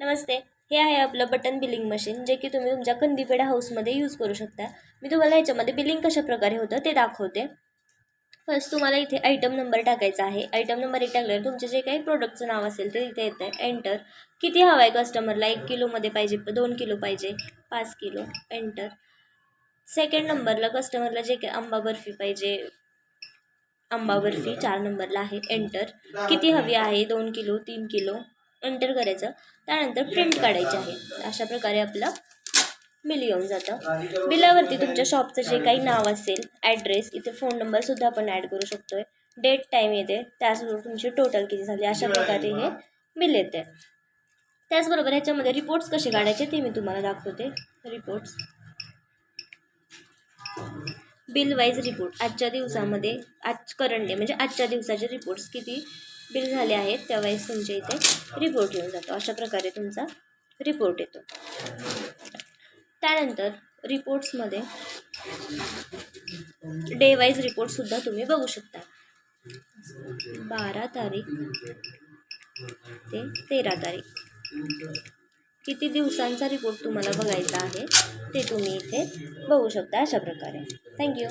नमस्ते. हे आहे आपलं बटन बिलिंग मशीन, जे की तुम्ही तुमच्या कंदीपेढा हाऊसमध्ये यूज करू शकता. मी तुम्हाला ह्याच्यामध्ये बिलिंग कशा प्रकारे होतं ते दाखवते. फर्स्ट तुम्हाला इथे आयटम नंबर टाकायचा आहे. आयटम नंबर एक टाकल्यावर तुमचे जे काही प्रोडक्टचं नाव असेल ते इथे येतं आहे. एंटर. किती हवं आहे कस्टमरला, 1 किलोमध्ये पाहिजे, 2 किलो पाहिजे, 5 किलो, एंटर. सेकंड नंबरला कस्टमरला जे काही आंबा बर्फी पाहिजे, आंबा बर्फी 4 नंबरला आहे, एंटर. किती हवी आहे, 2 किलो, 3 किलो, एंटर करायचं. त्यानंतर प्रिंट काढायची आहे. अशा प्रकारे आपलं बिल येऊन जातं. बिलावरती तुमच्या शॉपचं जे काही नाव असेल, ॲड्रेस, इथे फोन नंबरसुद्धा आपण ॲड करू शकतो आहे. डेट टाईम येते, त्याचबरोबर तुमची टोटल किती झाली, अशा प्रकारे हे बिल येते. त्याचबरोबर ह्याच्यामध्ये रिपोर्ट्स कसे काढायचे ते मी तुम्हाला दाखवते. रिपोर्ट्स, बिल वाईज रिपोर्ट, आजच्या दिवसामध्ये करंट डे म्हणजे आजच्या दिवसाचे रिपोर्ट्स किती बिल झाले आहेत त्यावेळेस तुमच्या इथे रिपोर्ट येऊन जातो. अशा प्रकारे तुमचा रिपोर्ट येतो. त्यानंतर रिपोर्ट्समध्ये डे वाईज रिपोर्टसुद्धा तुम्ही बघू शकता. 12 तारीख ते 13 तारीख किती दिवसांचा रिपोर्ट तुम्हाला बघायचा आहे ते तुम्ही इथे बघू शकता. अशा प्रकारे. थँक्यू.